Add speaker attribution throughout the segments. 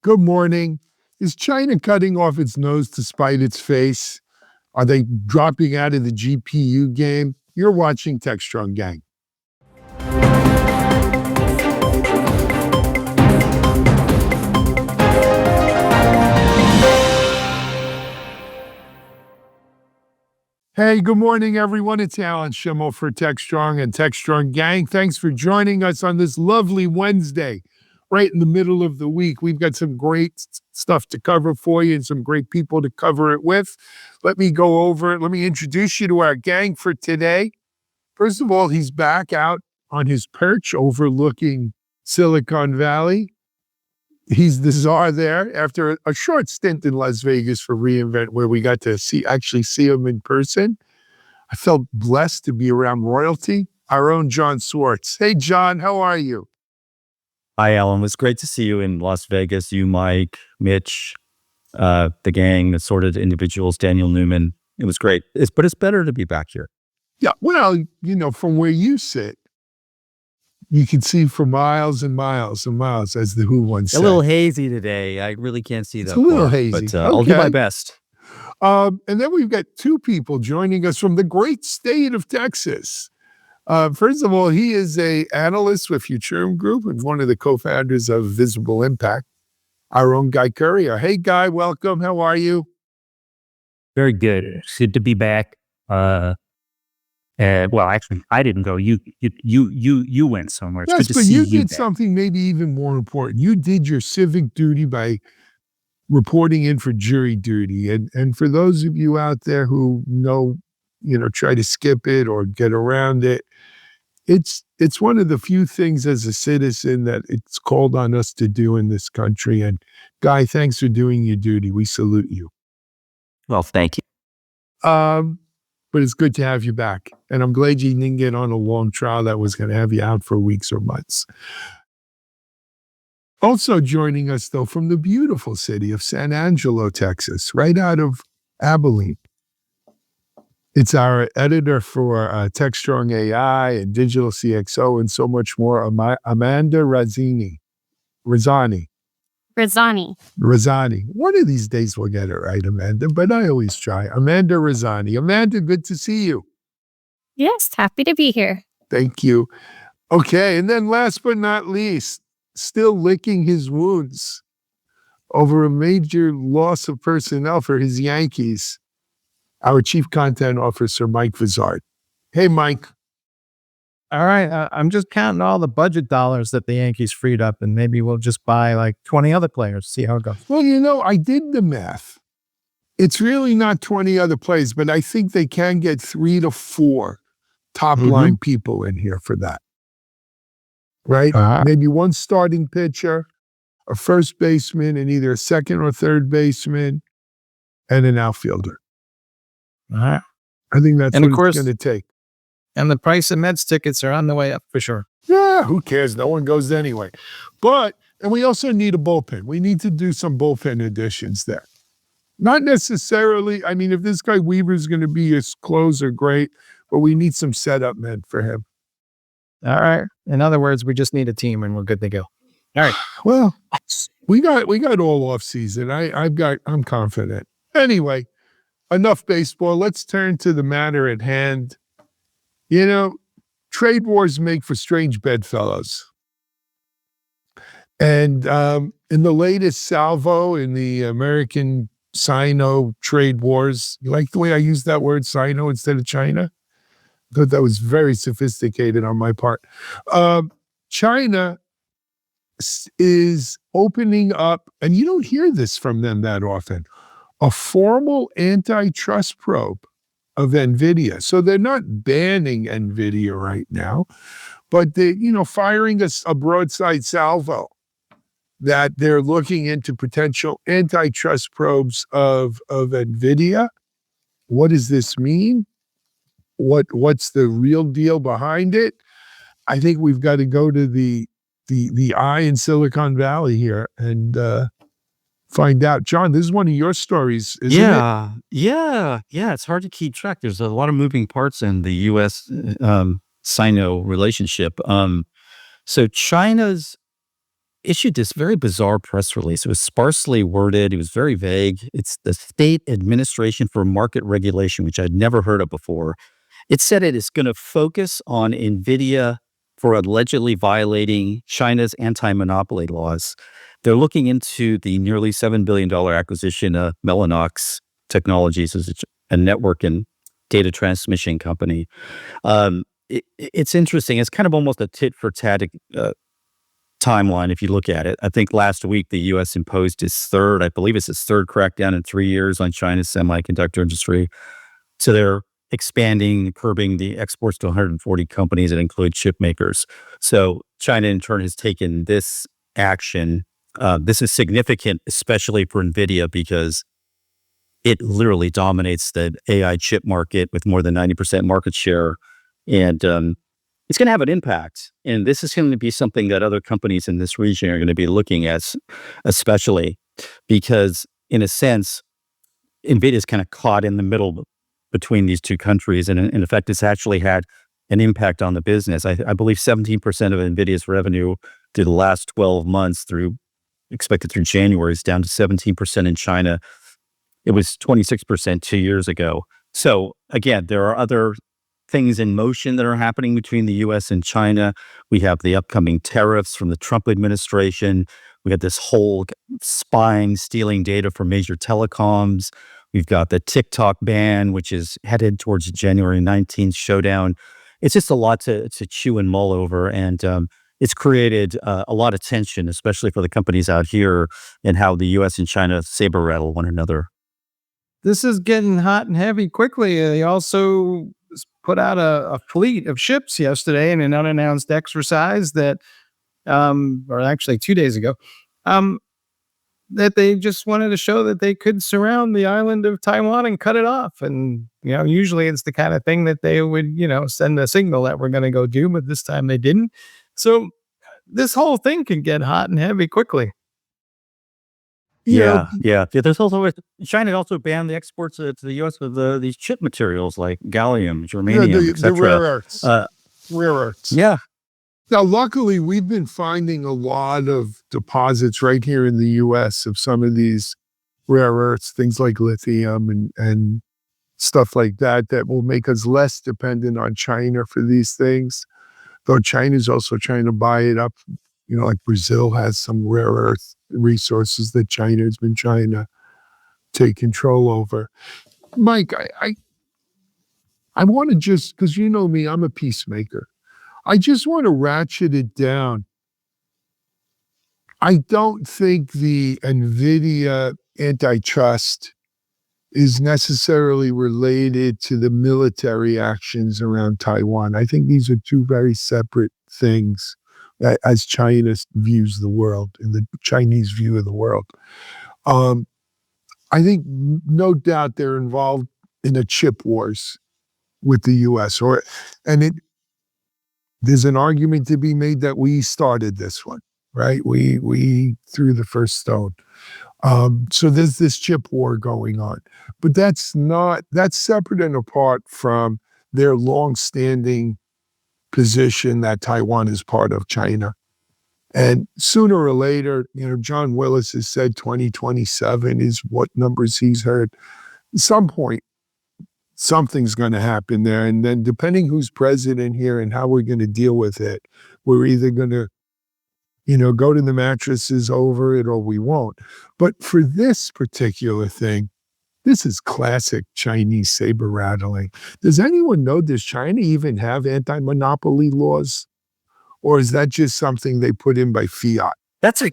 Speaker 1: Good morning. Is China cutting off its nose to spite its face? Are they dropping out of the GPU game? You're watching Techstrong Gang. Hey, good morning, everyone. It's Alan Schimmel for Techstrong and Techstrong Gang. Thanks for joining us on this lovely Wednesday, right in the middle of the week. We've got some great stuff to cover for you and some great people to cover it with. Let me go over it. Let me introduce you to our gang for today. First of all, he's back out on his perch overlooking Silicon Valley. He's the czar there after a short stint in Las Vegas for reInvent, where we got to see him in person. I felt blessed to be around royalty. Our own John Swartz. Hey, John, how are you?
Speaker 2: Hi, Alan. It was great to see you in Las Vegas. You, Mike, Mitch, the gang, the assorted individuals, Daniel Newman. It was great. But it's better to be back here.
Speaker 1: Yeah, well, from where you sit, you can see for miles and miles and miles, as the Who once said.
Speaker 2: A little hazy today. I really can't see that.
Speaker 1: It's a little hazy.
Speaker 2: But I'll do my best.
Speaker 1: And then we've got two people joining us from the great state of Texas. First of all, he is an analyst with Futurum Group and one of the co-founders of Visible Impact, our own Guy Gurrier. Hey, Guy, welcome. How are you?
Speaker 3: Very good. It's good to be back. Well, actually, I didn't go. You went somewhere. It's
Speaker 1: Yes,
Speaker 3: good to
Speaker 1: but
Speaker 3: see
Speaker 1: you
Speaker 3: you
Speaker 1: did
Speaker 3: back.
Speaker 1: something maybe even more important. You did your civic duty by reporting in for jury duty. And for those of you out there who try to skip it or get around it, it's one of the few things as a citizen that it's called on us to do in this country. And Guy, thanks for doing your duty. We salute you.
Speaker 3: Well, thank you.
Speaker 1: But it's good to have you back. And I'm glad you didn't get on a long trial that was going to have you out for weeks or months. Also joining us, though, from the beautiful city of San Angelo, Texas, right out of Abilene. It's our editor for Techstrong AI and Digital CXO and so much more, Amanda Razzani. One of these days we'll get it right, Amanda, but I always try. Amanda Razzani. Amanda, good to see you.
Speaker 4: Yes, happy to be here.
Speaker 1: Thank you. Okay, and then last but not least, still licking his wounds over a major loss of personnel for his Yankees, our Chief Content Officer, Mike Vizard. Hey, Mike.
Speaker 5: All right, I'm just counting all the budget dollars that the Yankees freed up, and maybe we'll just buy like 20 other players, see how it goes.
Speaker 1: Well, I did the math. It's really not 20 other players, but I think they can get 3 to 4 top-line people in here for that. Right? Maybe one starting pitcher, a first baseman, and either a second or third baseman, and an outfielder.
Speaker 5: All right.
Speaker 1: I think that's
Speaker 5: And
Speaker 1: what
Speaker 5: of course-
Speaker 1: it's going to take.
Speaker 5: And the price of Mets tickets are on the way up for sure.
Speaker 1: Yeah, who cares? No one goes anyway. And we also need a bullpen. We need to do some bullpen additions there. Not necessarily, if this guy Weaver's going to be his closer, great, but we need some setup men for him.
Speaker 5: All right. In other words, we just need a team and we're good to go. All right.
Speaker 1: Well, we got all off season. I'm confident. Anyway, enough baseball. Let's turn to the matter at hand. Trade wars make for strange bedfellows. And in the latest salvo in the American Sino trade wars, you like the way I use that word, Sino, instead of China? I thought that was very sophisticated on my part. China is opening up, and you don't hear this from them that often, a formal antitrust probe of NVIDIA. So they're not banning NVIDIA right now, but they, firing a broadside salvo that they're looking into potential antitrust probes of NVIDIA. What does this mean? What's the real deal behind it? I think we've got to go to the eye in Silicon Valley here and find out. John, this is one of your stories, isn't it?
Speaker 2: Yeah. It's hard to keep track. There's a lot of moving parts in the U.S. Sino relationship. So China's issued this very bizarre press release. It was sparsely worded. It was very vague. It's the State Administration for Market Regulation, which I'd never heard of before. It said it is going to focus on NVIDIA for allegedly violating China's anti-monopoly laws. They're looking into the nearly $7 billion acquisition of Mellanox Technologies, as a network and data transmission company. It's interesting. It's kind of almost a tit-for-tat timeline if you look at it. I think last week the U.S. imposed its third crackdown in 3 years on China's semiconductor industry. So they're expanding, curbing the exports to 140 companies that include chip makers. So China in turn has taken this action. This is significant, especially for NVIDIA, because it literally dominates the AI chip market with more than 90% market share. And it's going to have an impact. And this is going to be something that other companies in this region are going to be looking at, especially because, in a sense, NVIDIA is kind of caught in the middle between these two countries. And in effect, it's actually had an impact on the business. I believe 17% of NVIDIA's revenue through the last 12 months expected through January is down to 17% in China. It was 26% 2 years ago. So again, there are other things in motion that are happening between the U.S. and China. We have the upcoming tariffs from the Trump administration. We have this whole spying, stealing data from major telecoms. We've got the TikTok ban, which is headed towards the January 19th showdown. It's just a lot to chew and mull over. And it's created a lot of tension, especially for the companies out here, and how the U.S. and China saber rattle one another.
Speaker 5: This is getting hot and heavy quickly. They also put out a fleet of ships yesterday in an unannounced exercise that, or actually 2 days ago, that they just wanted to show that they could surround the island of Taiwan and cut it off. And, usually it's the kind of thing that they would, send a signal that we're going to go do, but this time they didn't. So this whole thing can get hot and heavy quickly.
Speaker 2: Yeah. There's also China also banned the exports to the U.S. of these chip materials like gallium, germanium, etc.
Speaker 1: The rare earths. Rare earths.
Speaker 2: Yeah.
Speaker 1: Now, luckily, we've been finding a lot of deposits right here in the U.S. of some of these rare earths, things like lithium and stuff like that will make us less dependent on China for these things. Though China's also trying to buy it up. Like Brazil has some rare earth resources that China's been trying to take control over. Mike, I want to just, because you know me, I'm a peacemaker. I just want to ratchet it down. I don't think the NVIDIA antitrust is necessarily related to the military actions around Taiwan. I think these are two very separate things as China views the world, in the Chinese view of the world. I think no doubt they're involved in the chip wars with the U.S. There's an argument to be made that we started this one, right? We threw the first stone. So there's this chip war going on, but that's separate and apart from their longstanding position that Taiwan is part of China. And sooner or later, John Willis has said 2027 is what numbers he's heard. At some point, something's going to happen there. And then depending who's president here and how we're going to deal with it, we're either going to, go to the mattresses over it or we won't. But for this particular thing, this is classic Chinese saber rattling. Does anyone know, does China even have anti-monopoly laws? Or is that just something they put in by fiat?
Speaker 2: That's a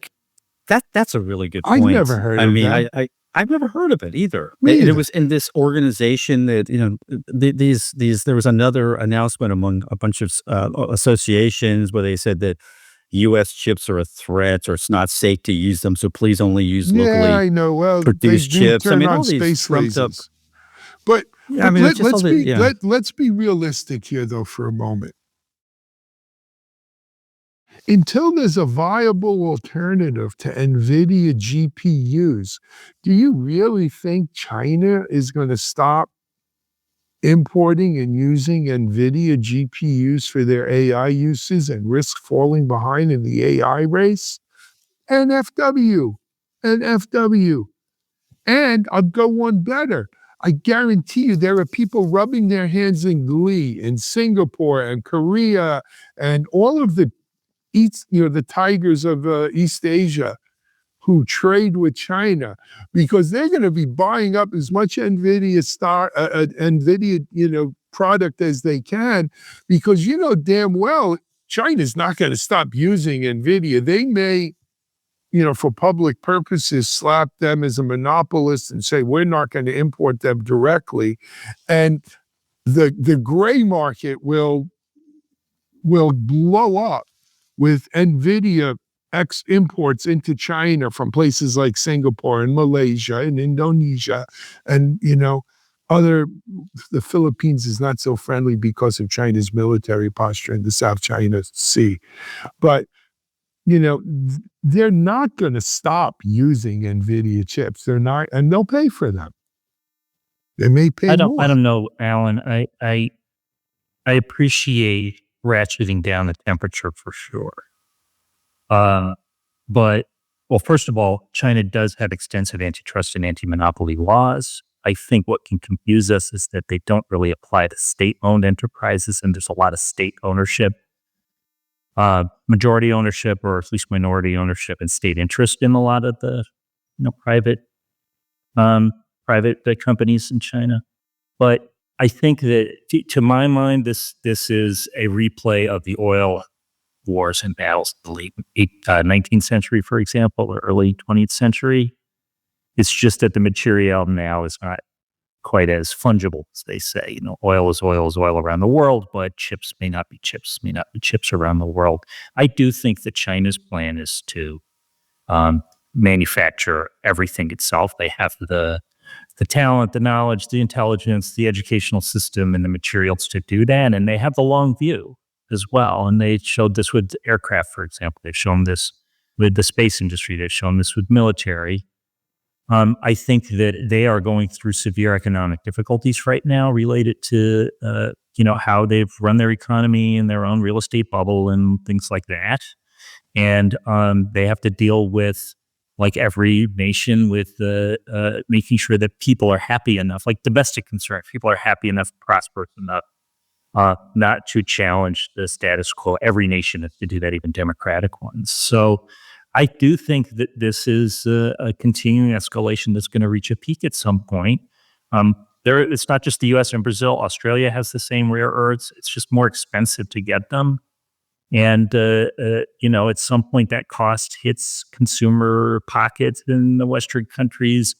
Speaker 2: really good point.
Speaker 1: I've never heard of that.
Speaker 2: I've never heard of it either.
Speaker 1: Me either.
Speaker 2: It was in this organization that, there was another announcement among a bunch of associations where they said that U.S. chips are a threat or it's not safe to use them. So please only use locally
Speaker 1: I know. Well,
Speaker 2: produced
Speaker 1: they do
Speaker 2: chips.
Speaker 1: turn
Speaker 2: all
Speaker 1: on
Speaker 2: these
Speaker 1: space
Speaker 2: trumped up.
Speaker 1: lasers. But
Speaker 2: Yeah,
Speaker 1: let's be realistic here, though, for a moment. Until there's a viable alternative to NVIDIA GPUs, do you really think China is going to stop importing and using NVIDIA GPUs for their AI uses and risk falling behind in the AI race? NFW, NFW. And I'll go one better. I guarantee you there are people rubbing their hands in glee in Singapore and Korea and all of the the tigers of East Asia who trade with China, because they're going to be buying up as much NVIDIA product as they can, because damn well China's not going to stop using NVIDIA. They may, for public purposes, slap them as a monopolist and say, we're not going to import them directly. And the gray market will blow up with NVIDIA imports into China from places like Singapore and Malaysia and Indonesia and, the Philippines is not so friendly because of China's military posture in the South China Sea. But, they're not going to stop using NVIDIA chips. They're not, and they'll pay for them. They may pay more.
Speaker 3: I don't know, Alan. I appreciate ratcheting down the temperature for sure. But first of all, China does have extensive antitrust and anti-monopoly laws. I think what can confuse us is that they don't really apply to state-owned enterprises, and there's a lot of state ownership, majority ownership, or at least minority ownership and state interest in a lot of the private companies in China. But I think that, to my mind, this is a replay of the oil wars and battles of the late 19th century, for example, or early 20th century. It's just that the material now is not quite as fungible as they say. Oil is oil around the world, but chips may not be chips around the world. I do think that China's plan is to manufacture everything itself. They have the talent, the knowledge, the intelligence, the educational system, and the materials to do that. And they have the long view as well. And they showed this with aircraft, for example. They've shown this with the space industry. They've shown this with military. I think that they are going through severe economic difficulties right now related to, how they've run their economy and their own real estate bubble and things like that. And they have to deal with, like every nation, with making sure that people are happy enough, like domestic concerns, people are happy enough, prosperous enough, not to challenge the status quo. Every nation has to do that, even democratic ones. So I do think that this is a continuing escalation that's going to reach a peak at some point. It's not just the U.S. and Brazil. Australia has the same rare earths. It's just more expensive to get them. And, at some point that cost hits consumer pockets in the Western countries.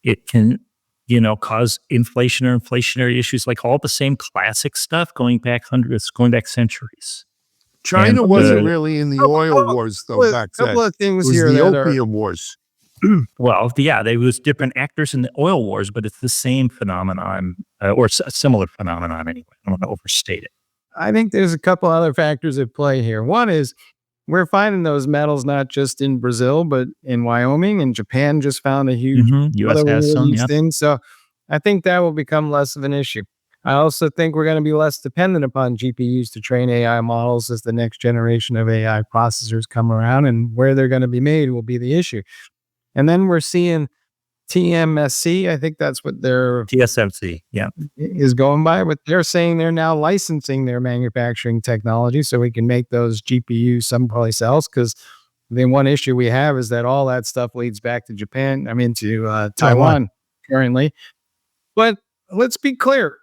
Speaker 3: It can, cause inflation or inflationary issues, like all the same classic stuff going back centuries.
Speaker 1: China wasn't really in the oil wars, though, back then.
Speaker 5: A couple of things
Speaker 1: it was
Speaker 5: here.
Speaker 1: The opium wars.
Speaker 3: Well, yeah, there was different actors in the oil wars, but it's the same phenomenon, or a similar phenomenon anyway. I don't want to overstate it.
Speaker 5: I think there's a couple other factors at play here. One is we're finding those metals not just in Brazil, but in Wyoming, and Japan just found a huge
Speaker 3: U.S. has some,
Speaker 5: thing. So I think that will become less of an issue. I also think we're going to be less dependent upon GPUs to train AI models as the next generation of AI processors come around, and where they're going to be made will be the issue. And then we're seeing TMSC, I think that's what their
Speaker 3: TSMC,
Speaker 5: is going by, but they're saying they're now licensing their manufacturing technology so we can make those GPUs someplace else. Because the one issue we have is that all that stuff leads back to to Taiwan currently. But let's be clear.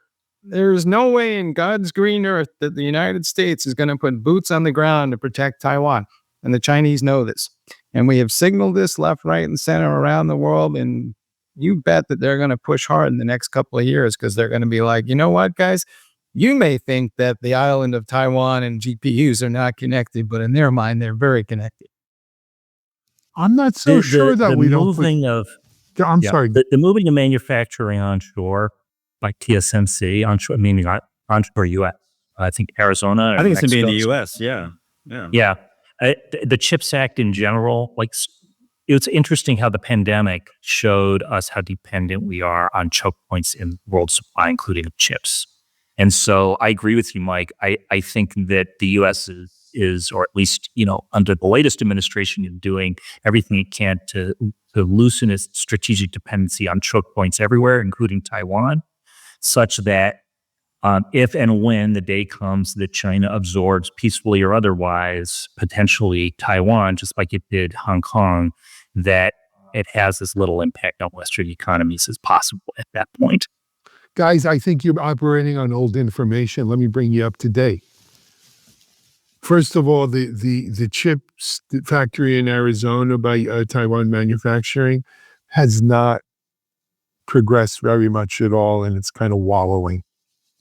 Speaker 5: There's no way in God's green earth that the United States is going to put boots on the ground to protect Taiwan. And the Chinese know this. And we have signaled this left, right, and center around the world. And you bet that they're going to push hard in the next couple of years, because they're going to be like, you know what, guys? You may think that the island of Taiwan and GPUs are not connected, but in their mind, they're very connected.
Speaker 1: I'm not so sure that we don't. Sorry.
Speaker 3: The moving of manufacturing onshore, like TSMC, onshore, meaning onshore U.S. I think Arizona.
Speaker 2: I think it's going to be in the
Speaker 3: Mexico.
Speaker 2: U.S. Yeah.
Speaker 3: Yeah. The CHIPS Act in general, it's interesting how the pandemic showed us how dependent we are on choke points in world supply, including chips. And so I agree with you, Mike. I think that the U.S. is or at least, under the latest administration, is doing everything it can to loosen its strategic dependency on choke points everywhere, including Taiwan, such that if and when the day comes that China absorbs peacefully or otherwise, potentially Taiwan, just like it did Hong Kong, that it has as little impact on Western economies as possible at that point.
Speaker 1: Guys, I think you're operating on old information. Let me bring you up to date. First of all, the chips factory in Arizona by Taiwan Manufacturing has not progressed very much at all, and it's kind of wallowing.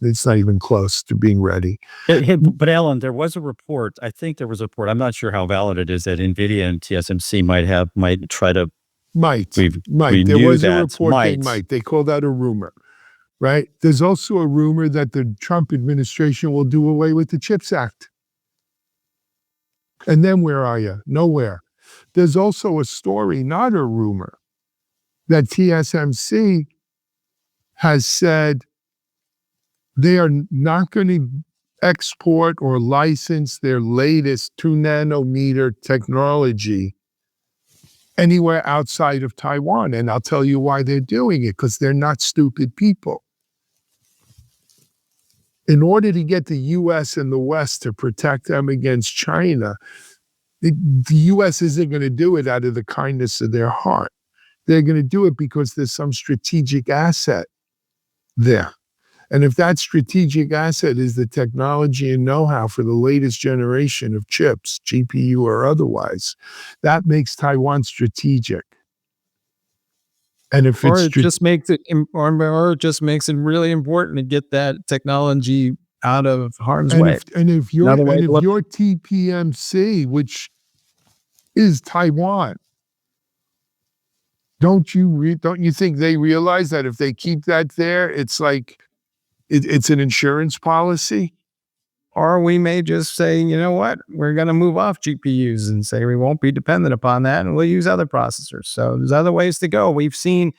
Speaker 1: It's not even close to being ready.
Speaker 2: But Alan, there was a report. I think there was a report. I'm not sure how valid it is that NVIDIA and TSMC might try to
Speaker 1: Might. There
Speaker 2: renew
Speaker 1: was a
Speaker 2: that.
Speaker 1: report they might. They called that a rumor, right? There's also a rumor that the Trump administration will do away with the CHIPS Act. And then where are you? Nowhere. There's also a story, not a rumor, that TSMC has said they are not going to export or license their latest 2-nanometer technology anywhere outside of Taiwan. And I'll tell you why they're doing it, because they're not stupid people. In order to get the U.S. and the West to protect them against China, the U.S. isn't going to do it out of the kindness of their heart. They're going to do it because there's some strategic asset there. And if that strategic asset is the technology and know-how for the latest generation of chips, GPU or otherwise, that makes Taiwan strategic. And if
Speaker 5: or it just makes it really important to get that technology out of harm's way.
Speaker 1: If you're TPMC, which is Taiwan, don't you think they realize that if they keep that there, it's like it's an insurance policy?
Speaker 5: Or we may just say, you know what, we're going to move off GPUs and say we won't be dependent upon that, and we'll use other processors. So there's other ways to go. We've seen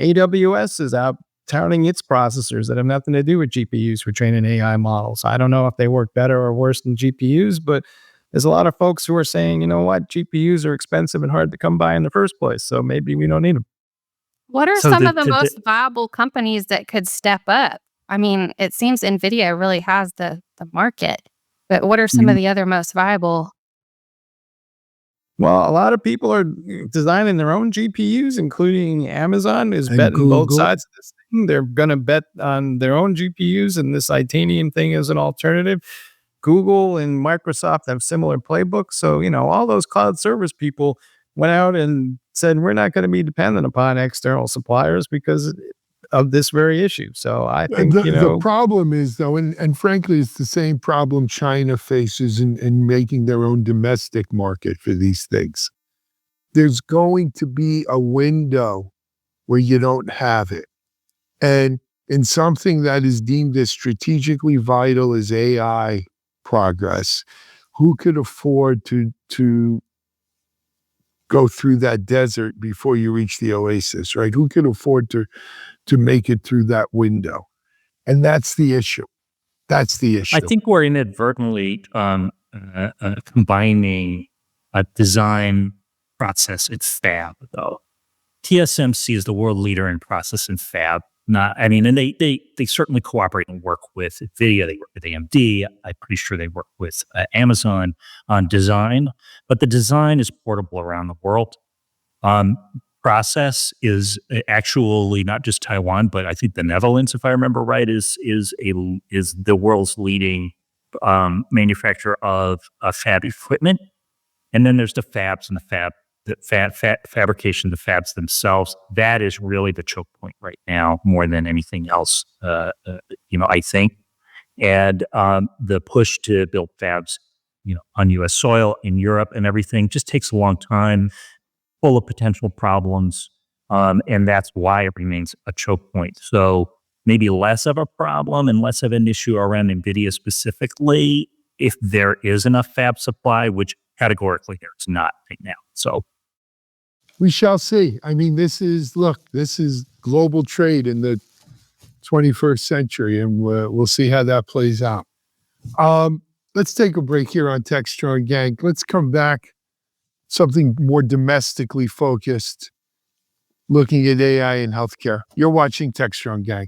Speaker 5: AWS is out touting its processors that have nothing to do with GPUs for training AI models. I don't know if they work better or worse than GPUs, but there's a lot of folks who are saying, you know what, GPUs are expensive and hard to come by in the first place, so maybe we don't need them.
Speaker 4: What are some of the most viable companies that could step up? I mean, it seems NVIDIA really has the market, but what are some of the other most viable?
Speaker 5: Well, a lot of people are designing their own GPUs, including Amazon is betting both sides of this thing. They're going to bet on their own GPUs and this Titanium thing as an alternative. Google and Microsoft have similar playbooks. So, all those cloud service people went out and said, we're not going to be dependent upon external suppliers because of this very issue. So I think,
Speaker 1: the problem is, though, and frankly, it's the same problem China faces in making their own domestic market for these things. There's going to be a window where you don't have it. And in something that is deemed as strategically vital as AI progress, who could afford to go through that desert before you reach the oasis, right? Who can afford to make it through that window? And that's the issue. That's the issue.
Speaker 3: I think we're inadvertently combining a design, process, and fab, though. TSMC is the world leader in process and fab. And they certainly cooperate and work with NVIDIA. They work with AMD. I'm pretty sure they work with Amazon on design. But the design is portable around the world. Process is actually not just Taiwan, but I think the Netherlands, if I remember right, is the world's leading manufacturer of fab equipment. And then there's the fabs and fabrication, the fabs themselves. That is really the choke point right now, more than anything else. I think, and the push to build fabs, on U.S. soil in Europe and everything just takes a long time, full of potential problems, and that's why it remains a choke point. So maybe less of a problem and less of an issue around NVIDIA specifically, if there is enough fab supply, which categorically there's not right now. So
Speaker 1: we shall see. I mean, this is global trade in the 21st century, and we'll see how that plays out. Let's take a break here on Techstrong Gang. Let's come back, something more domestically focused, looking at AI in healthcare. You're watching Techstrong Gang.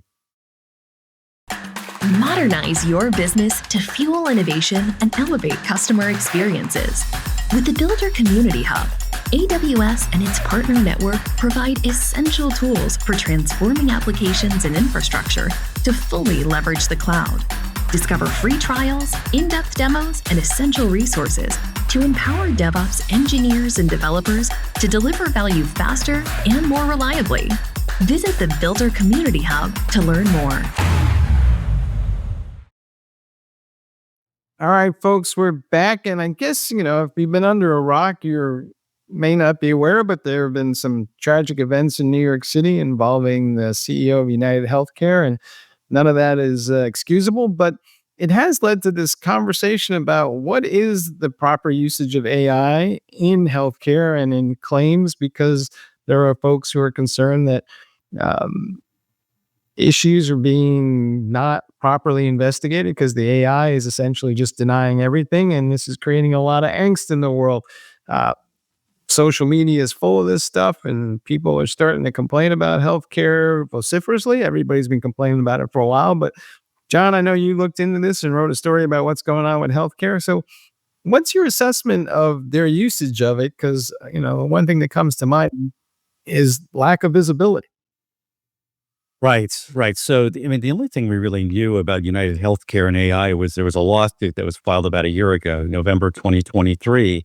Speaker 6: Modernize your business to fuel innovation and elevate customer experiences. With the Builder Community Hub, AWS and its partner network provide essential tools for transforming applications and infrastructure to fully leverage the cloud. Discover free trials, in-depth demos, and essential resources to empower DevOps engineers and developers to deliver value faster and more reliably. Visit the Builder Community Hub to learn more.
Speaker 5: All right, folks, we're back. And I guess, if you've been under a rock, you may not be aware, but there have been some tragic events in New York City involving the CEO of UnitedHealthcare. And none of that is excusable, but it has led to this conversation about what is the proper usage of AI in healthcare and in claims, because there are folks who are concerned that issues are being not properly investigated because the AI is essentially just denying everything. And this is creating a lot of angst in the world. Social media is full of this stuff, and people are starting to complain about healthcare vociferously. Everybody's been complaining about it for a while. But John, I know you looked into this and wrote a story about what's going on with healthcare. So what's your assessment of their usage of it? Because, one thing that comes to mind is lack of visibility.
Speaker 2: Right. So, the only thing we really knew about UnitedHealthcare and AI was there was a lawsuit that was filed about a year ago, November 2023,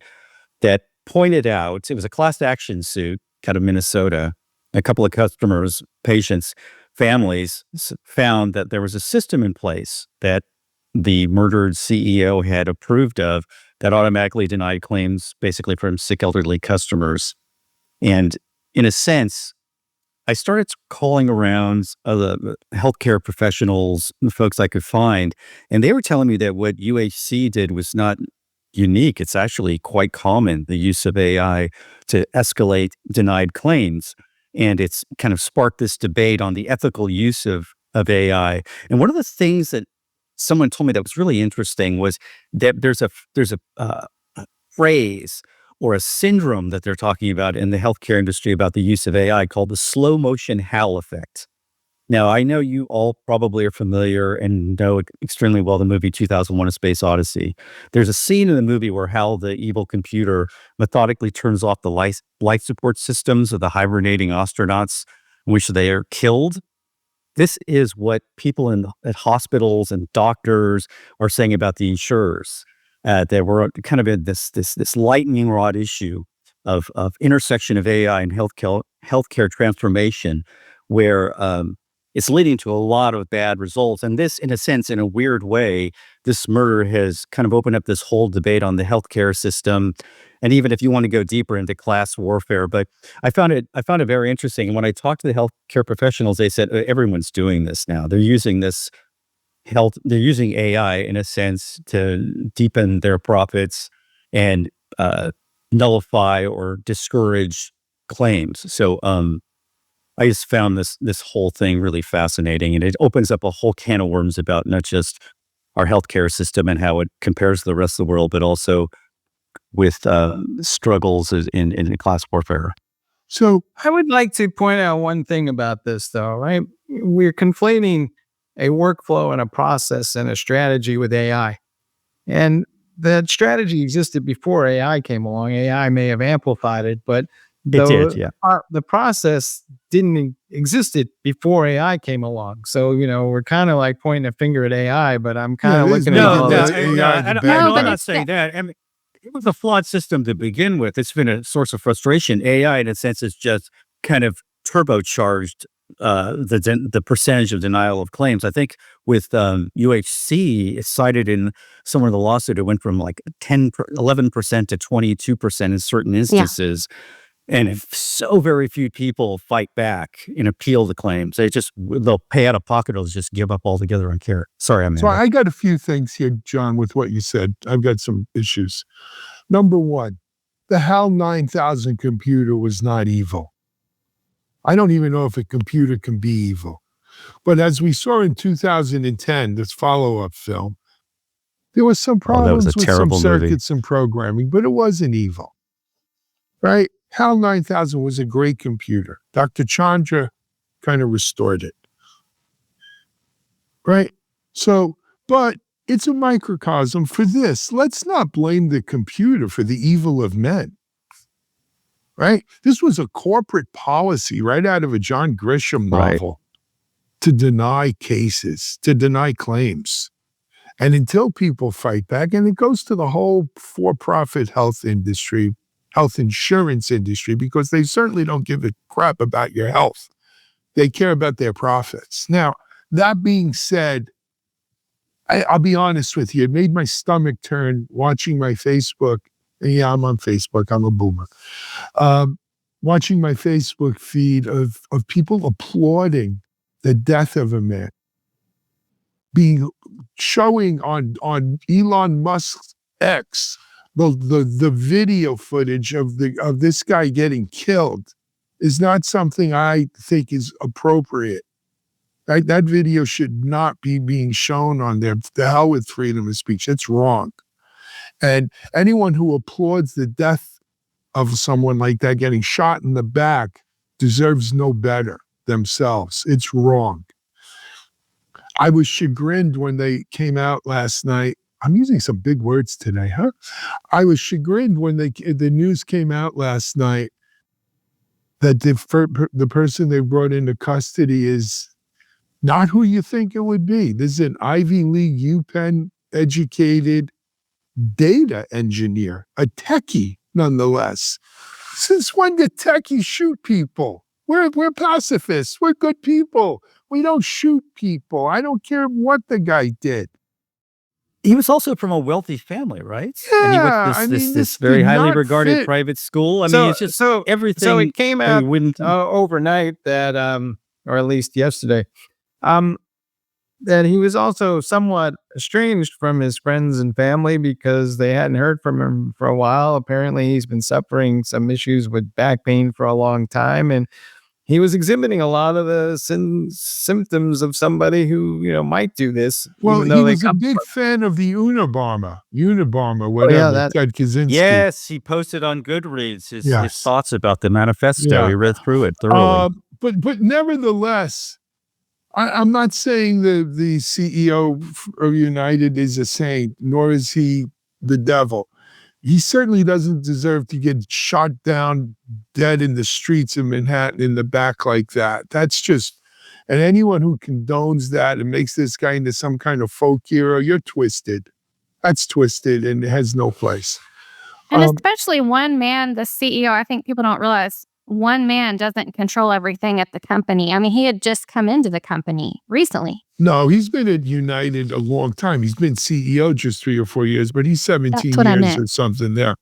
Speaker 2: that pointed out, it was a class action suit out of Minnesota. A couple of customers, patients, families found that there was a system in place that the murdered CEO had approved of that automatically denied claims basically from sick elderly customers. And in a sense, I started calling around the healthcare professionals, the folks I could find, and they were telling me that what UHC did was not unique. It's actually quite common, the use of AI to escalate denied claims. And it's kind of sparked this debate on the ethical use of AI. And one of the things that someone told me that was really interesting was that there's a phrase or a syndrome that they're talking about in the healthcare industry about the use of AI called the slow motion Hal effect. Now, I know you all probably are familiar and know extremely well the movie 2001: A Space Odyssey. There's a scene in the movie where Hal, the evil computer, methodically turns off the life support systems of the hibernating astronauts, in which they are killed. This is what people at hospitals and doctors are saying about the insurers. That we're kind of in this lightning rod issue of intersection of AI and healthcare transformation, where it's leading to a lot of bad results. And this, in a sense, in a weird way, this murder has kind of opened up this whole debate on the healthcare system. And even if you want to go deeper into class warfare, but I found it very interesting. And when I talked to the healthcare professionals, they said everyone's doing this now. They're using they're using AI in a sense to deepen their profits and nullify or discourage claims. So I just found this whole thing really fascinating, and it opens up a whole can of worms about not just our healthcare system and how it compares to the rest of the world, but also with struggles in class warfare.
Speaker 1: So
Speaker 5: I would like to point out one thing about this, though, right? We're conflating a workflow and a process and a strategy with AI. And that strategy existed before AI came along. AI may have amplified it, but
Speaker 2: It did, yeah.
Speaker 5: the process didn't existed before AI came along. So, we're kind of like pointing a finger at AI, but I'm kind of
Speaker 1: it is
Speaker 5: looking at
Speaker 1: making
Speaker 5: all
Speaker 1: that
Speaker 5: this.
Speaker 1: AI the bad
Speaker 4: No, but
Speaker 2: I'm
Speaker 1: guy.
Speaker 2: not saying that. I mean, it was a flawed system to begin with. It's been a source of frustration. AI, in a sense, is just kind of turbocharged the percentage of denial of claims. I think with UHC, it's cited in somewhere in the lawsuit, it went from like 11% to 22% in certain instances. And if so very few people fight back and appeal the claims, they'll pay out of pocket or just give up altogether on care. Sorry, Amanda.
Speaker 1: So I got a few things here, John, with what you said. I've got some issues. Number one, the HAL 9000 computer was not evil. I don't even know if a computer can be evil. But as we saw in 2010, this follow-up film, There was some
Speaker 2: Oh, that was
Speaker 1: problems
Speaker 2: a
Speaker 1: with some
Speaker 2: terrible movie.
Speaker 1: circuits and programming, but it wasn't evil, right? HAL 9000 was a great computer. Dr. Chandra kind of restored it, right? So, but it's a microcosm for this. Let's not blame the computer for the evil of men, right? This was a corporate policy right out of a John Grisham novel to deny cases, to deny claims. And until people fight back, and it goes to the whole for-profit health industry, health insurance industry, because they certainly don't give a crap about your health. They care about their profits. Now, that being said, I'll be honest with you, it made my stomach turn watching my Facebook. Yeah, I'm on Facebook. I'm a boomer. Watching my Facebook feed of people applauding the death of a man, showing on Elon Musk's X the video footage of this guy getting killed is not something I think is appropriate. Right? That video should not be being shown on there. The hell with freedom of speech. It's wrong. And anyone who applauds the death of someone like that getting shot in the back deserves no better themselves. It's wrong. I was chagrined when they came out last night. I'm using some big words today, huh? I was chagrined when the news came out last night that the person they brought into custody is not who you think it would be. This is an Ivy League UPenn educated data engineer, a techie nonetheless. Since when did techies shoot people? We're pacifists. We're good people. We don't shoot people. I don't care what the guy did.
Speaker 2: He was also from a wealthy family, right?
Speaker 1: Yeah,
Speaker 2: and he went
Speaker 1: I mean,
Speaker 2: this
Speaker 1: this
Speaker 2: very
Speaker 1: did
Speaker 2: highly
Speaker 1: not
Speaker 2: regarded
Speaker 1: fit.
Speaker 2: private school. I
Speaker 5: So-
Speaker 2: mean, it's just
Speaker 5: so-
Speaker 2: everything.
Speaker 5: So it came out
Speaker 2: wouldn't.
Speaker 5: overnight that, or at least yesterday, that he was also somewhat estranged from his friends and family because they hadn't heard from him for a while. Apparently, he's been suffering some issues with back pain for a long time, and he was exhibiting a lot of the symptoms of somebody who, might do this.
Speaker 1: Well,
Speaker 5: even
Speaker 1: he
Speaker 5: though they
Speaker 1: was a
Speaker 5: come
Speaker 1: big
Speaker 5: from-
Speaker 1: fan of the Unabomber, whatever,
Speaker 5: that-
Speaker 1: Ted Kaczynski.
Speaker 2: Yes, he posted on Goodreads his
Speaker 1: Yes.
Speaker 2: thoughts about the manifesto.
Speaker 1: Yeah.
Speaker 2: He read through it thoroughly.
Speaker 1: But nevertheless, I'm not saying the CEO of United is a saint, nor is he the devil. He certainly doesn't deserve to get shot down dead in the streets of Manhattan in the back like that. That's just, and anyone who condones that and makes this guy into some kind of folk hero, you're twisted. That's twisted and it has no place.
Speaker 4: And especially one man, the CEO, I think people don't realize one man doesn't control everything at the company. I mean, he had just come into the company recently.
Speaker 1: No, he's been at United a long time. He's been CEO just 3 or 4 years, but he's 17
Speaker 4: That's what I
Speaker 1: years
Speaker 4: meant.
Speaker 1: or something there.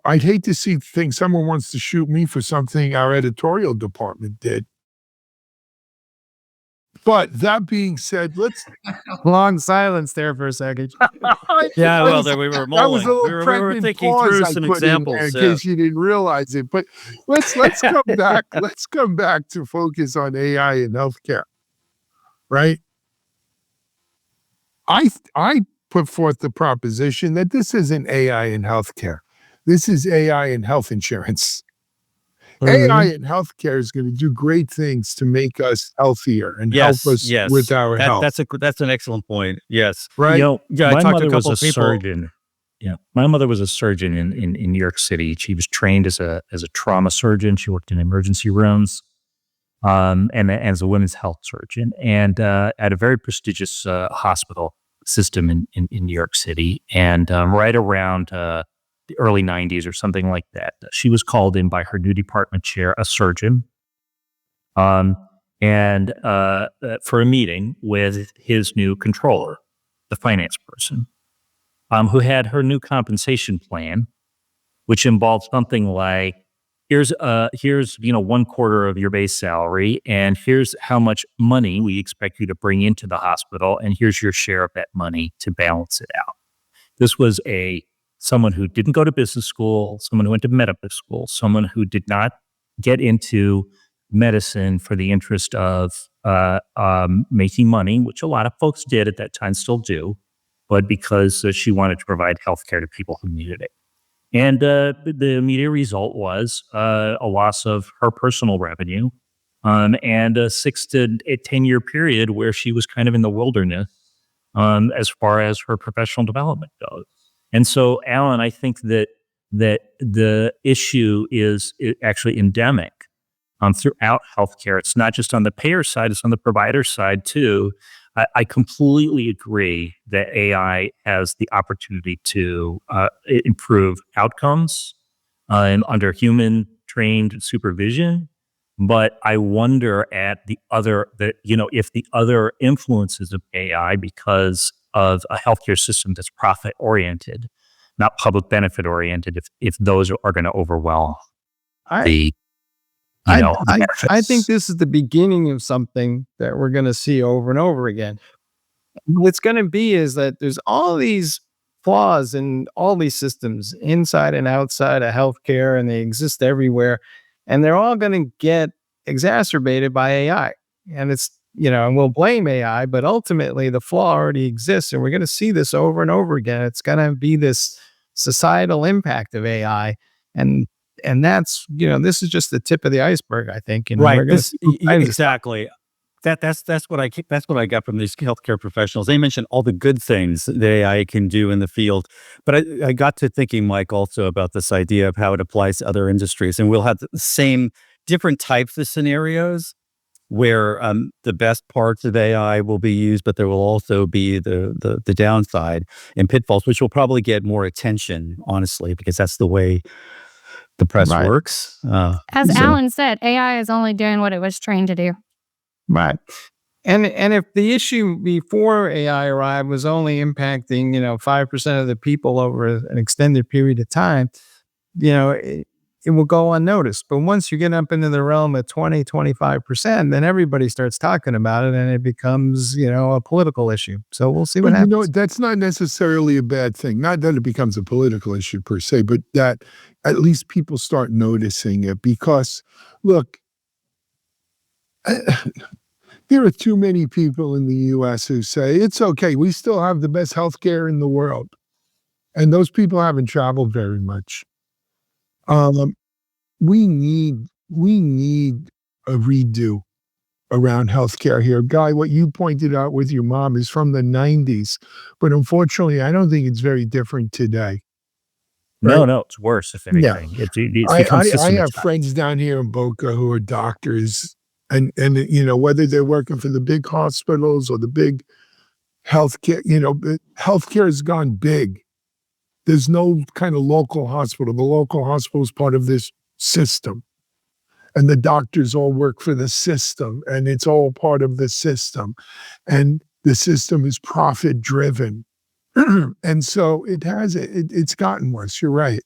Speaker 1: I'd hate to think someone wants to shoot me for something our editorial department did. But that being said, let's.
Speaker 5: long silence there for a second.
Speaker 2: Yeah, well,
Speaker 1: That
Speaker 2: there we were
Speaker 1: was
Speaker 2: mulling.
Speaker 1: a little
Speaker 2: We were
Speaker 1: pregnant
Speaker 2: thinking
Speaker 1: pause
Speaker 2: through
Speaker 1: I
Speaker 2: some
Speaker 1: put in there
Speaker 2: examples.
Speaker 1: in case you didn't realize it. But let's come back. Let's come back to focus on AI in healthcare, right? I put forth the proposition that this isn't AI in healthcare. This is AI in health insurance. AI in healthcare is going to do great things to make us healthier and help us with our health.
Speaker 2: That's an excellent point. Yes.
Speaker 1: Right?
Speaker 2: Yeah, I
Speaker 3: my
Speaker 2: talked to
Speaker 3: mother
Speaker 2: a
Speaker 3: was
Speaker 2: couple
Speaker 3: a
Speaker 2: of people.
Speaker 3: surgeon. Yeah, my mother was a surgeon in New York City. She was trained as a trauma surgeon. She worked in emergency rooms, and as a women's health surgeon, and at a very prestigious hospital system in New York City. And right around the early 90s or something like that, she was called in by her new department chair, a surgeon, and for a meeting with his new controller, the finance person, who had her new compensation plan, which involved something like, here's 1/4 of your base salary, and here's how much money we expect you to bring into the hospital, and here's your share of that money to balance it out. This was someone who didn't go to business school, someone who went to medical school, someone who did not get into medicine for the interest of making money, which a lot of folks did at that time, still do. but because she wanted to provide healthcare to people who needed it. And the immediate result was a loss of her personal revenue, and a 6 to 10 year period where she was kind of in the wilderness as far as her professional development goes. And so, Alan, I think that the issue is actually endemic throughout healthcare. It's not just on the payer side; it's on the provider side too. I completely agree that AI has the opportunity to improve outcomes and under human trained supervision. But I wonder at if the other influences of AI, because of a healthcare system that's profit oriented, not public benefit oriented, if those are going to overwhelm
Speaker 5: I
Speaker 3: the
Speaker 5: I
Speaker 3: benefits.
Speaker 5: think this is the beginning of something that we're going to see over and over again. What's going to be is that there's all these flaws in all these systems inside and outside of healthcare, and they exist everywhere, and they're all going to get exacerbated by AI. And and we'll blame AI, but ultimately the flaw already exists, and we're going to see this over and over again. It's going to be this societal impact of AI, and that's this is just the tip of the iceberg, I think, and
Speaker 2: Right.
Speaker 5: we're going to see all kinds of stuff.
Speaker 2: Exactly. That's what I got from these healthcare professionals. They mentioned all the good things that AI can do in the field, but I got to thinking, Mike, also about this idea of how it applies to other industries, and we'll have the same different types of scenarios where the best parts of AI will be used, but there will also be the downside and pitfalls, which will probably get more attention, honestly, because that's the way the press
Speaker 5: Right.
Speaker 2: works.
Speaker 4: As
Speaker 2: So-
Speaker 4: Alan said, AI is only doing what it was trained to do.
Speaker 5: Right. And if the issue before AI arrived was only impacting, 5% of the people over an extended period of time, it will go unnoticed. But once you get up into the realm of 20, 25%, then everybody starts talking about it and it becomes, a political issue. So we'll see what
Speaker 1: But
Speaker 5: happens.
Speaker 1: that's not necessarily a bad thing. Not that it becomes a political issue per se, but that at least people start noticing it because, look, there are too many people in the U.S. who say, it's okay, we still have the best healthcare in the world. And those people haven't traveled very much. We need a redo around healthcare here. Guy, what you pointed out with your mom is from the 90s. But unfortunately, I don't think it's very different today. Right?
Speaker 3: No, it's worse, if
Speaker 1: Yeah.
Speaker 3: anything. It's become
Speaker 1: I have
Speaker 3: systematized.
Speaker 1: friends down here in Boca who are doctors, and whether they're working for the big hospitals or the big healthcare, healthcare has gone big. There's no kind of local hospital. The local hospital is part of this system, and the doctors all work for the system, and it's all part of the system, and the system is profit driven, and so it's gotten worse. You're right.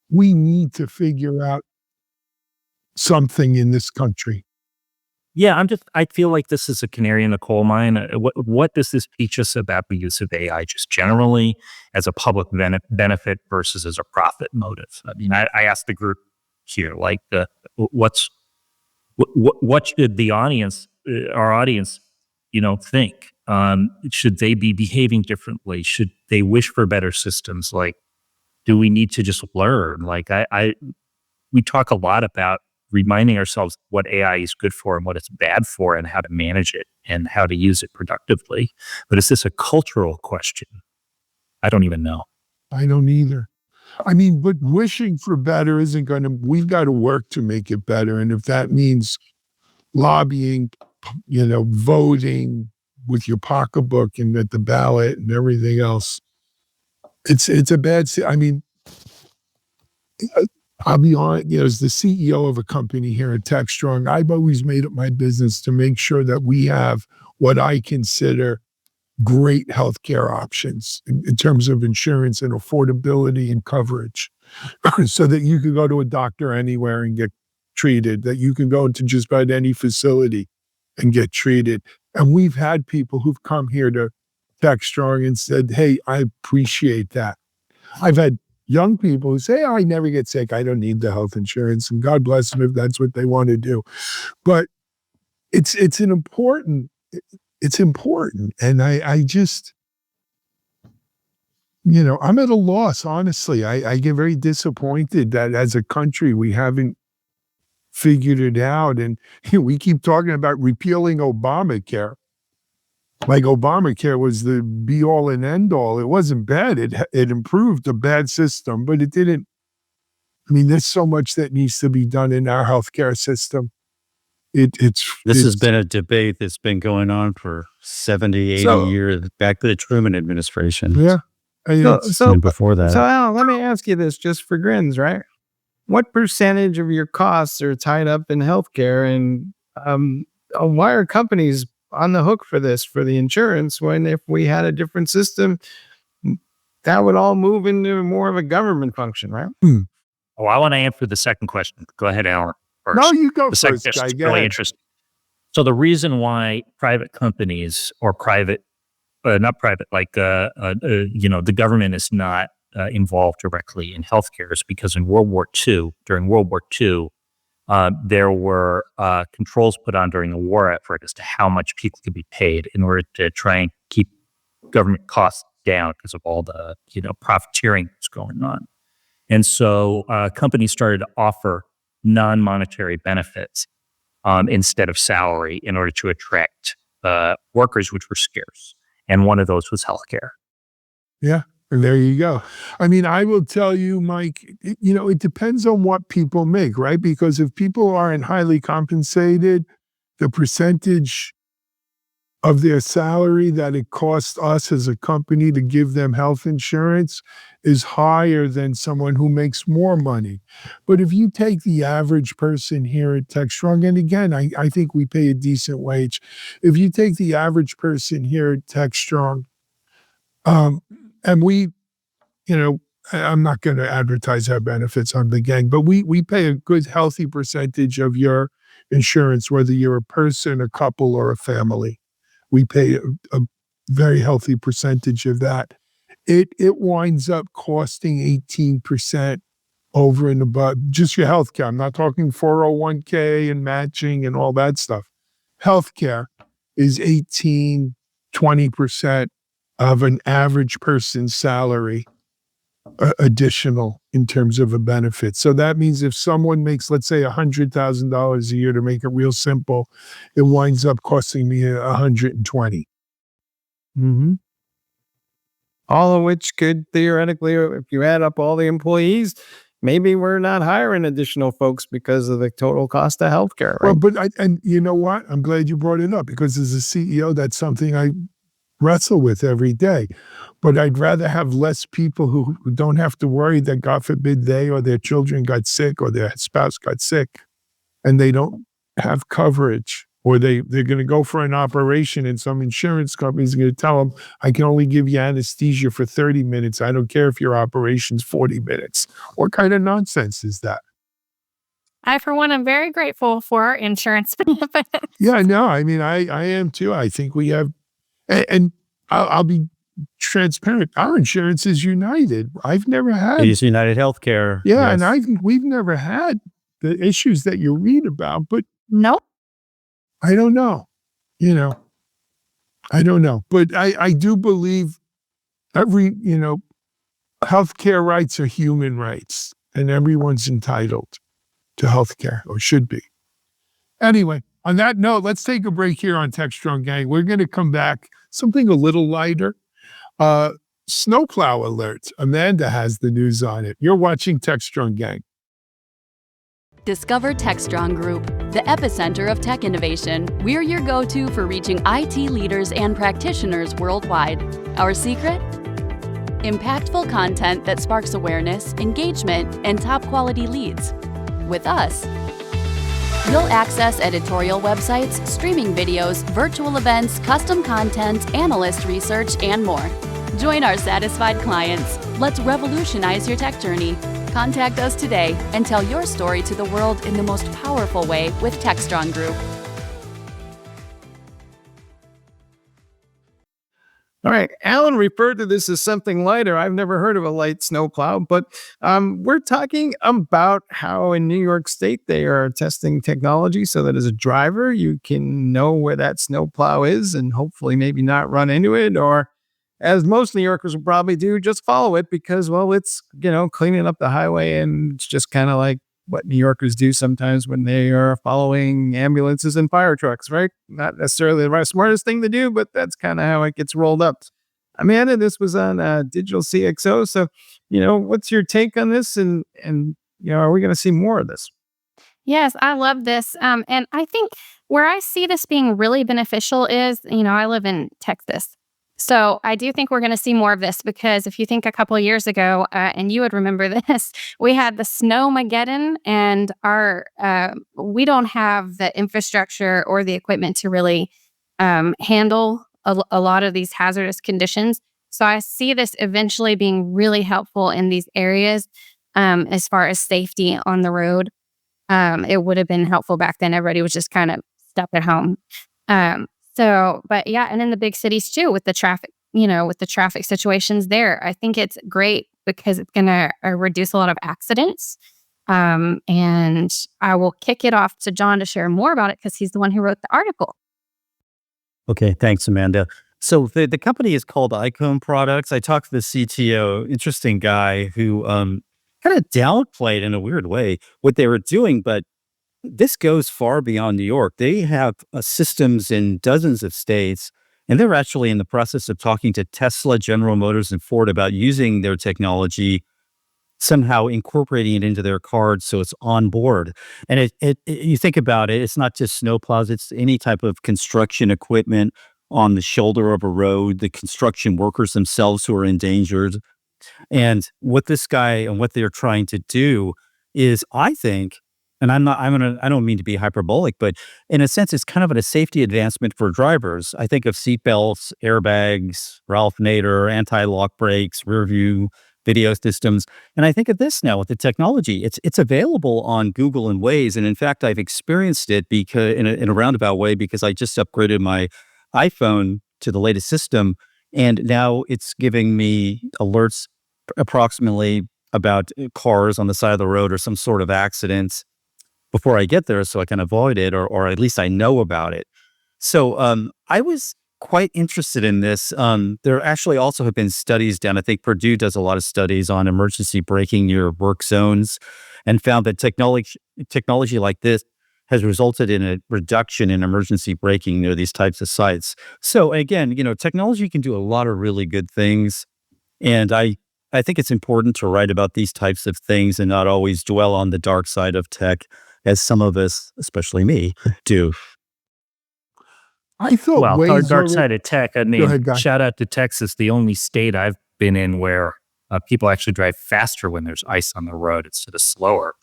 Speaker 1: We need to figure out something in this country.
Speaker 3: Yeah, I feel like this is a canary in the coal mine. What does this teach us about the use of AI just generally as a public benefit versus as a profit motive? I mean, I asked the group here, like, what should the audience, our audience, think? Should they be behaving differently? Should they wish for better systems? Like, do we need to just learn? Like, we talk a lot about reminding ourselves what AI is good for and what it's bad for and how to manage it and how to use it productively. But is this a cultural question? I don't even know.
Speaker 1: I don't either. I mean, but wishing for better isn't we've got to work to make it better. And if that means lobbying, voting with your pocketbook and at the ballot and everything else, it's a bad, I mean, I'll be honest, as the CEO of a company here at Techstrong, I've always made it my business to make sure that we have what I consider great healthcare options in terms of insurance and affordability and coverage so that you can go to a doctor anywhere and get treated, that you can go into just about any facility and get treated. And we've had people who've come here to Techstrong and said, hey, I appreciate that. I've had young people who say, I never get sick. I don't need the health insurance. And God bless them if that's what they want to do. But it's important. And I just, I'm at a loss, honestly. I get very disappointed that as a country, we haven't figured it out. And we keep talking about repealing Obamacare. Like Obamacare was the be all and end all. It wasn't bad. It improved a bad system, but it didn't. I mean, there's so much that needs to be done in our healthcare system.
Speaker 2: This has been a debate that's been going on for 70, 80 years, back to the Truman administration.
Speaker 1: Yeah.
Speaker 5: So
Speaker 2: before that.
Speaker 5: So Alan, let me ask you this just for grins, right? What percentage of your costs are tied up in healthcare, and why are companies on the hook for this, for the insurance, when if we had a different system, that would all move into more of a government function, right?
Speaker 3: Oh, I want to answer the second question. Go ahead, Alan. First.
Speaker 1: No, you go
Speaker 3: the second
Speaker 1: first,
Speaker 3: question
Speaker 1: Guy.
Speaker 3: is
Speaker 1: Go
Speaker 3: really
Speaker 1: ahead.
Speaker 3: interesting. So the reason why private companies or not private, like the government is not involved directly in healthcare is because during World War II, there were controls put on during the war effort as to how much people could be paid in order to try and keep government costs down because of all the profiteering that's going on. And so companies started to offer non-monetary benefits instead of salary in order to attract workers, which were scarce. And one of those was healthcare.
Speaker 1: Yeah, and there you go. I mean, I will tell you, Mike, it depends on what people make, right? Because if people aren't highly compensated, the percentage of their salary that it costs us as a company to give them health insurance is higher than someone who makes more money. But if you take the average person here at Techstrong, and again, I think we pay a decent wage. If you take the average person here at Techstrong, and we, I'm not going to advertise our benefits on the gang, but we pay a good, healthy percentage of your insurance, whether you're a person, a couple, or a family. We pay a very healthy percentage of that. It winds up costing 18% over and above just your healthcare. I'm not talking 401k and matching and all that stuff. Healthcare is 18, 20% of an average person's salary additional in terms of a benefit. So that means if someone makes, let's say, $100,000 a year, to make it real simple, it winds up costing me $120,000.
Speaker 5: Mm-hmm. All of which could theoretically, if you add up all the employees, maybe we're not hiring additional folks because of the total cost of healthcare, right?
Speaker 1: Well, and you know what? I'm glad you brought it up, because as a CEO, that's something I wrestle with every day. But I'd rather have less people who don't have to worry that, God forbid, they or their children got sick or their spouse got sick and they don't have coverage, or they're going to go for an operation and some insurance company is going to tell them, I can only give you anesthesia for 30 minutes. I don't care if your operation's 40 minutes. What kind of nonsense is that?
Speaker 4: I, for one, am very grateful for our insurance benefits.
Speaker 1: Yeah, no, I mean, I am too. I think we have, and I'll be transparent. Our insurance is United. I've never had.
Speaker 2: It is UnitedHealthcare.
Speaker 1: Yeah,
Speaker 2: yes.
Speaker 1: and we've never had the issues that you read about, but
Speaker 4: Nope.
Speaker 1: I don't know. I don't know. But I do believe healthcare rights are human rights, and everyone's entitled to healthcare, or should be. Anyway, on that note, let's take a break here on Techstrong Gang. We're going to come back, something a little lighter. Snowplow alert. Amanda has the news on it. You're watching Techstrong Gang.
Speaker 7: Discover Techstrong Group, the epicenter of tech innovation. We're your go-to for reaching IT leaders and practitioners worldwide. Our secret? Impactful content that sparks awareness, engagement, and top-quality leads. With us, you'll access editorial websites, streaming videos, virtual events, custom content, analyst research, and more. Join our satisfied clients. Let's revolutionize your tech journey. Contact us today and tell your story to the world in the most powerful way with Techstrong Group.
Speaker 5: All right. Alan referred to this as something lighter. I've never heard of a light snowplow, but we're talking about how in New York State they are testing technology so that as a driver, you can know where that snowplow is and hopefully maybe not run into it, or as most New Yorkers will probably do, just follow it because, well, it's, cleaning up the highway, and it's just kind of like what New Yorkers do sometimes when they are following ambulances and fire trucks, right? Not necessarily the right smartest thing to do, but that's kind of how it gets rolled up. Amanda, this was on Digital CXO. So, what's your take on this? And are we going to see more of this?
Speaker 4: Yes, I love this. And I think where I see this being really beneficial is, I live in Texas. So I do think we're going to see more of this because if you think a couple of years ago, and you would remember this, we had the Snowmageddon, and we don't have the infrastructure or the equipment to really handle a lot of these hazardous conditions. So I see this eventually being really helpful in these areas as far as safety on the road. It would have been helpful back then. Everybody was just kind of stuck at home. But yeah, and in the big cities too, with the traffic situations there, I think it's great because it's going to reduce a lot of accidents. And I will kick it off to John to share more about it because he's the one who wrote the article.
Speaker 2: Okay, thanks, Amanda. So the company is called Icon Products. I talked to the CTO, interesting guy who kind of downplayed in a weird way what they were doing, but this goes far beyond New York. They have systems in dozens of states, and they're actually in the process of talking to Tesla, General Motors, and Ford about using their technology, somehow incorporating it into their cars so it's on board. And you think about it, it's not just snowplows, it's any type of construction equipment on the shoulder of a road, the construction workers themselves who are endangered. And what this guy and what they're trying to do is, I think, and I don't mean to be hyperbolic, but in a sense, it's kind of a safety advancement for drivers. I think of seatbelts, airbags, Ralph Nader, anti-lock brakes, rear view video systems. And I think of this now with the technology. It's available on Google and Waze. And in fact, I've experienced it because in a roundabout way because I just upgraded my iPhone to the latest system. And now it's giving me alerts approximately about cars on the side of the road or some sort of accidents before I get there so I can avoid it or at least I know about it. So I was quite interested in this. There actually also have been studies done. I think Purdue does a lot of studies on emergency braking near work zones and found that technology like this has resulted in a reduction in emergency braking near these types of sites. So again, technology can do a lot of really good things. And I think it's important to write about these types of things and not always dwell on the dark side of tech, as some of us, especially me, do.
Speaker 1: I thought Waze
Speaker 3: dark side of tech. I mean,
Speaker 1: ahead, Guy.
Speaker 3: shout out to Texas, the only state I've been in where people actually drive faster when there's ice on the road instead of slower.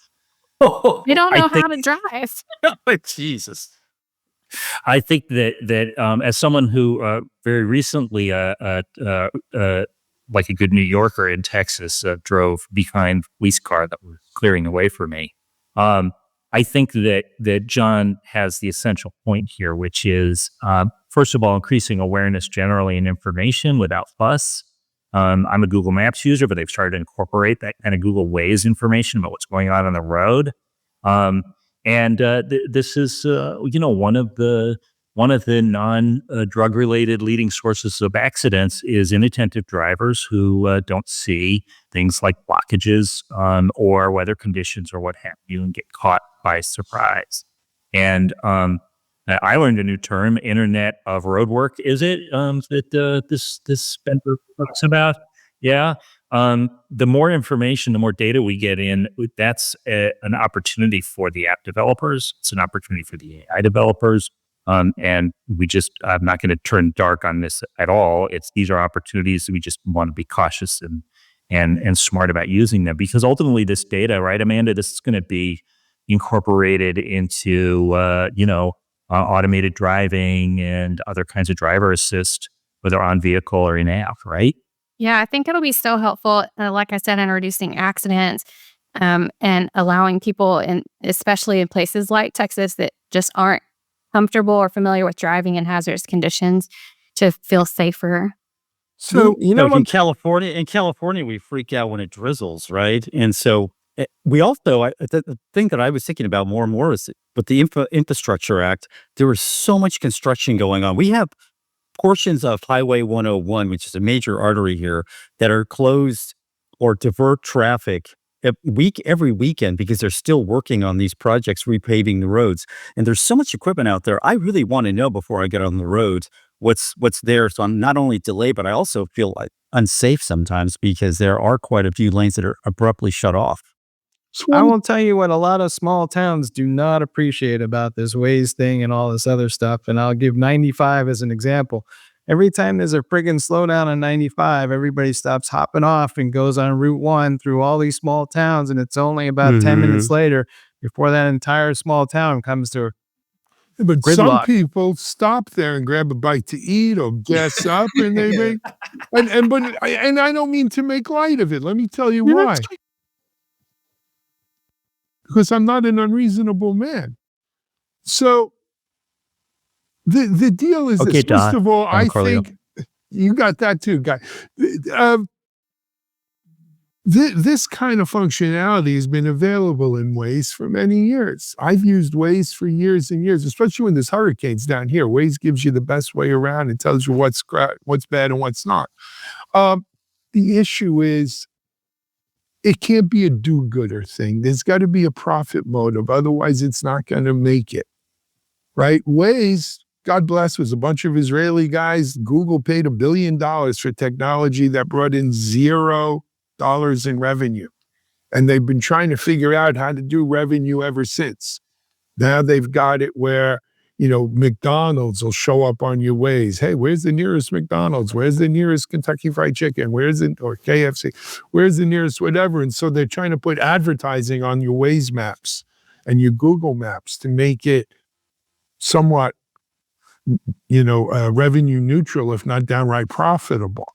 Speaker 4: They don't know how to drive.
Speaker 3: Jesus. I think that as someone who very recently, like a good New Yorker in Texas, drove behind police car that were clearing the way for me. I think that John has the essential point here, which is, first of all, increasing awareness generally and information without fuss. I'm a Google Maps user, but they've started to incorporate that kind of Google Waze information about what's going on the road. This is, one of the non-drug related leading sources of accidents is inattentive drivers who don't see things like blockages or weather conditions or what have you and get caught by surprise. And I learned a new term, Internet of Roadwork. Is it that this Spencer talks about? Yeah. The more information, the more data we get in, that's an opportunity for the app developers. It's an opportunity for the AI developers. And I'm not going to turn dark on this at all. These are opportunities. We just want to be cautious and smart about using them because ultimately this data, right, Amanda, this is going to be incorporated into, automated driving and other kinds of driver assist, whether on vehicle or in app, right?
Speaker 4: Yeah, I think it'll be so helpful, like I said, in reducing accidents and allowing people, especially in places like Texas that just aren't comfortable or familiar with driving in hazardous conditions, to feel safer.
Speaker 5: So,
Speaker 2: in California, we freak out when it drizzles, right? And so we also, the thing that I was thinking about more and more is with the Infrastructure Act, there was so much construction going on. We have portions of Highway 101, which is a major artery here, that are closed or divert traffic every weekend because they're still working on these projects, repaving the roads. And there's so much equipment out there. I really want to know before I get on the road what's there. So I'm not only delayed, but I also feel unsafe sometimes because there are quite a few lanes that are abruptly shut off.
Speaker 5: I will tell you what a lot of small towns do not appreciate about this Waze thing and all this other stuff. And I'll give 95 as an example. Every time there's a friggin' slowdown on 95, everybody stops hopping off and goes on Route 1 through all these small towns. And it's only about 10 minutes later before that entire small town comes to
Speaker 1: But some
Speaker 5: gridlock.
Speaker 1: people stop there and grab a bite to eat or gas up, and they make and I don't mean to make light of it. Let me tell you why. Because I'm not an unreasonable man. So the deal is
Speaker 3: Okay,
Speaker 1: this. First of all, I
Speaker 3: Carlio.
Speaker 1: think you got that too, Guy. This kind of functionality has been available in Waze for many years. I've used Waze for years and years, especially when there's hurricanes down here. Waze gives you the best way around and tells you what's bad and what's not. The issue is it can't be a do-gooder thing. There's got to be a profit motive. Otherwise, it's not going to make it, right? Waze, God bless, was a bunch of Israeli guys. Google paid $1 billion for technology that brought in $0 in revenue. And they've been trying to figure out how to do revenue ever since. Now they've got it where, McDonald's will show up on your Waze. Hey, where's the nearest McDonald's? Where's the nearest Kentucky Fried Chicken? Or KFC? Where's the nearest whatever? And so they're trying to put advertising on your Waze maps and your Google Maps to make it somewhat, revenue neutral, if not downright profitable.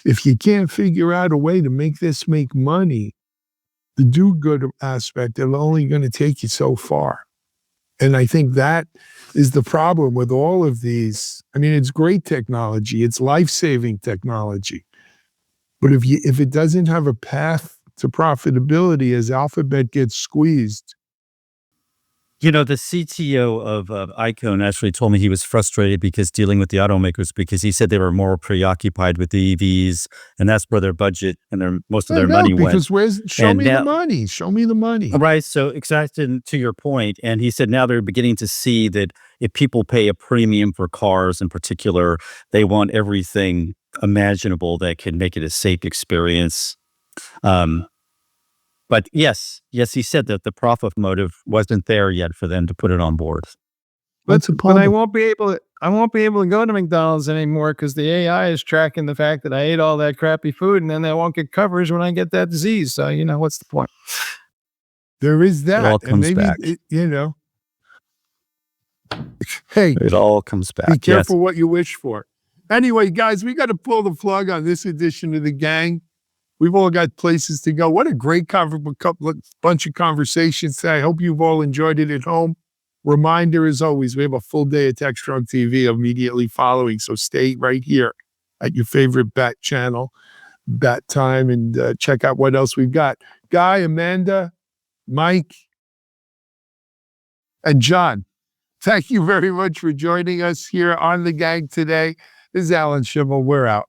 Speaker 1: If you can't figure out a way to make this make money, the do-good aspect is only going to take you so far. And I think that is the problem with all of these. I mean, it's great technology. It's life-saving technology. But if it doesn't have a path to profitability as Alphabet gets squeezed.
Speaker 2: The CTO of Icon actually told me he was frustrated because dealing with the automakers because he said they were more preoccupied with the EVs and that's where their budget and most of their money went.
Speaker 1: Because show me the money.
Speaker 2: Right. So exactly to your point. And he said now they're beginning to see that if people pay a premium for cars in particular, they want everything imaginable that can make it a safe experience. But yes, he said that the profit motive wasn't there yet for them to put it on board.
Speaker 5: But I won't be able to go to McDonald's anymore because the AI is tracking the fact that I ate all that crappy food, and then I won't get coverage when I get that disease. So what's the point?
Speaker 1: There is that.
Speaker 2: It all comes back.
Speaker 1: Hey,
Speaker 2: it all comes back.
Speaker 1: Be careful what you wish for. Anyway, guys, we got to pull the plug on this edition of the gang. We've all got places to go. What a great bunch of conversations today. I hope you've all enjoyed it at home. Reminder, as always, we have a full day of Techstrong TV immediately following. So stay right here at your favorite Bet channel, Bet Time, and check out what else we've got. Guy, Amanda, Mike, and John, thank you very much for joining us here on The Gang today. This is Alan Schimmel. We're out.